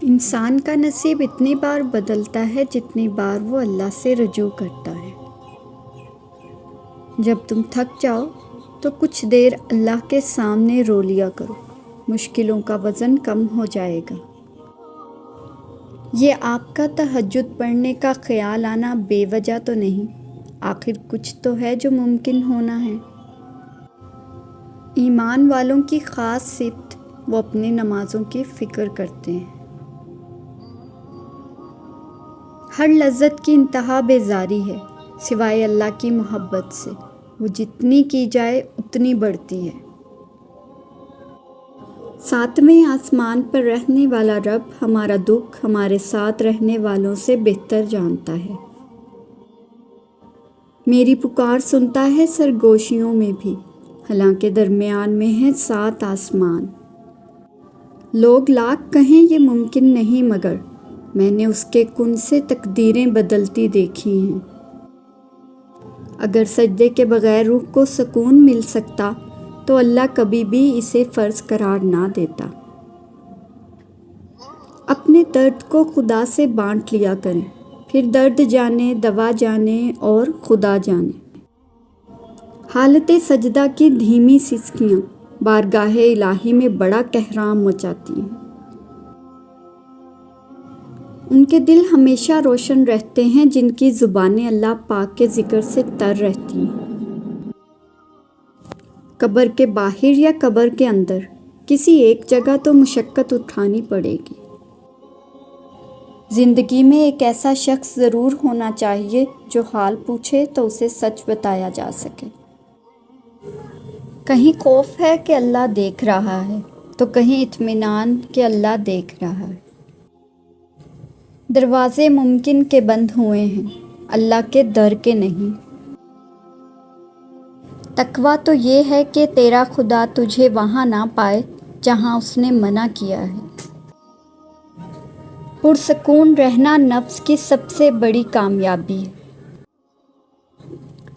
انسان کا نصیب اتنی بار بدلتا ہے جتنی بار وہ اللہ سے رجوع کرتا ہے۔ جب تم تھک جاؤ تو کچھ دیر اللہ کے سامنے رو لیا کرو، مشکلوں کا وزن کم ہو جائے گا۔ یہ آپ کا تہجد پڑھنے کا خیال آنا بے وجہ تو نہیں، آخر کچھ تو ہے جو ممکن ہونا ہے۔ ایمان والوں کی خاص صفت وہ اپنی نمازوں کی فکر کرتے ہیں۔ ہر لذت کی انتہا بیزاری ہے سوائے اللہ کی محبت سے، وہ جتنی کی جائے اتنی بڑھتی ہے۔ ساتویں آسمان پر رہنے والا رب ہمارا دکھ ہمارے ساتھ رہنے والوں سے بہتر جانتا ہے۔ میری پکار سنتا ہے سرگوشیوں میں بھی، حالانکہ درمیان میں ہیں 7 آسمان۔ لوگ لاکھ کہیں یہ ممکن نہیں، مگر میں نے اس کے کن سے تقدیریں بدلتی دیکھی ہیں۔ اگر سجدے کے بغیر روح کو سکون مل سکتا تو اللہ کبھی بھی اسے فرض قرار نہ دیتا۔ اپنے درد کو خدا سے بانٹ لیا کریں، پھر درد جانے، دوا جانے اور خدا جانے۔ حالت سجدہ کی دھیمی سسکیاں بارگاہ الہی میں بڑا کہرام مچاتی ہیں۔ ان کے دل ہمیشہ روشن رہتے ہیں جن کی زبانیں اللہ پاک کے ذکر سے تر رہتی ہیں۔ قبر کے باہر یا قبر کے اندر کسی ایک جگہ تو مشقت اٹھانی پڑے گی۔ زندگی میں ایک ایسا شخص ضرور ہونا چاہیے جو حال پوچھے تو اسے سچ بتایا جا سکے۔ کہیں خوف ہے کہ اللہ دیکھ رہا ہے تو کہیں اطمینان کہ اللہ دیکھ رہا ہے۔ دروازے ممکن کے بند ہوئے ہیں، اللہ کے در کے نہیں۔ تقویٰ تو یہ ہے کہ تیرا خدا تجھے وہاں نہ پائے جہاں اس نے منع کیا ہے۔ پرسکون رہنا نفس کی سب سے بڑی کامیابی ہے۔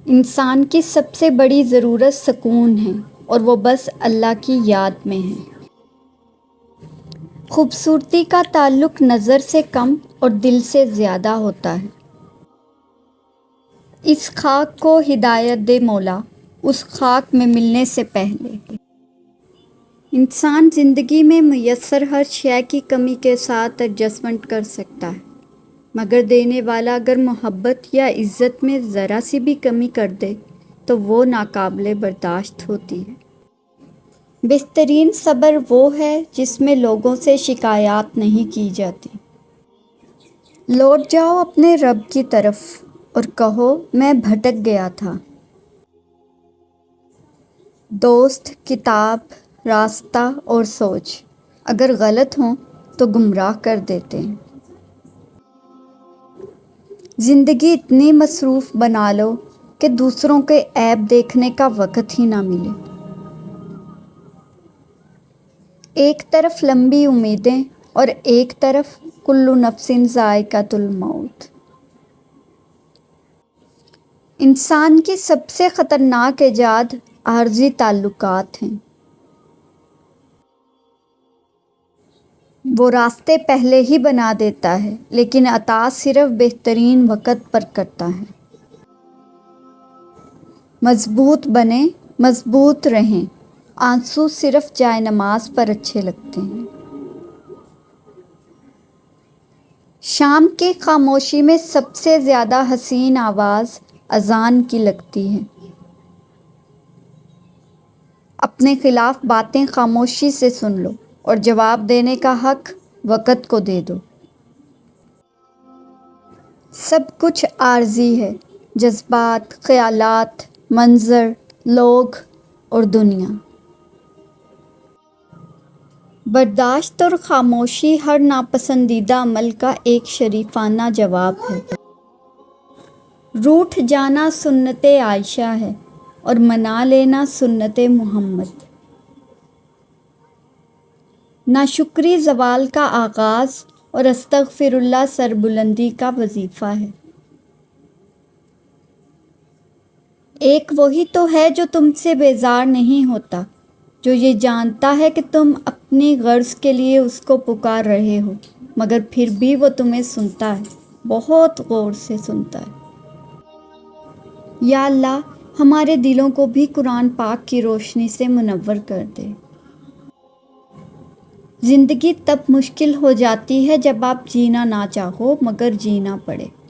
انسان کی سب سے بڑی ضرورت سکون ہے اور وہ بس اللہ کی یاد میں ہے۔ خوبصورتی کا تعلق نظر سے کم اور دل سے زیادہ ہوتا ہے۔ اس خاک کو ہدایت دے مولا، اس خاک میں ملنے سے پہلے۔ انسان زندگی میں میسر ہر شے کی کمی کے ساتھ ایڈجسٹمنٹ کر سکتا ہے، مگر دینے والا اگر محبت یا عزت میں ذرا سی بھی کمی کر دے تو وہ ناقابل برداشت ہوتی ہے۔ بہترین صبر وہ ہے جس میں لوگوں سے شکایات نہیں کی جاتی۔ لوٹ جاؤ اپنے رب کی طرف اور کہو میں بھٹک گیا تھا۔ دوست، کتاب، راستہ اور سوچ اگر غلط ہوں تو گمراہ کر دیتے ہیں۔ زندگی اتنی مصروف بنا لو کہ دوسروں کے عیب دیکھنے کا وقت ہی نہ ملے۔ ایک طرف لمبی امیدیں اور ایک طرف کل نفس ذائقۃ الموت۔ انسان کی سب سے خطرناک ایجاد عارضی تعلقات ہیں۔ وہ راستے پہلے ہی بنا دیتا ہے لیکن عطا صرف بہترین وقت پر کرتا ہے۔ مضبوط بنیں، مضبوط رہیں، آنسو صرف جائے نماز پر اچھے لگتے ہیں۔ شام کی خاموشی میں سب سے زیادہ حسین آواز اذان کی لگتی ہے۔ اپنے خلاف باتیں خاموشی سے سن لو اور جواب دینے کا حق وقت کو دے دو۔ سب کچھ عارضی ہے، جذبات، خیالات، منظر، لوگ اور دنیا۔ برداشت اور خاموشی ہر ناپسندیدہ عمل کا ایک شریفانہ جواب ہے۔ روٹھ جانا سنت عائشہ ہے اور منا لینا سنت محمد۔ ناشکری زوال کا آغاز اور استغفر اللہ سربلندی کا وظیفہ ہے۔ ایک وہی تو ہے جو تم سے بیزار نہیں ہوتا، جو یہ جانتا ہے کہ تم اپنی غرض کے لیے اس کو پکار رہے ہو، مگر پھر بھی وہ تمہیں سنتا ہے، بہت غور سے سنتا ہے۔ یا اللہ، ہمارے دلوں کو بھی قرآن پاک کی روشنی سے منور کر دے۔ زندگی تب مشکل ہو جاتی ہے جب آپ جینا نہ چاہو مگر جینا پڑے۔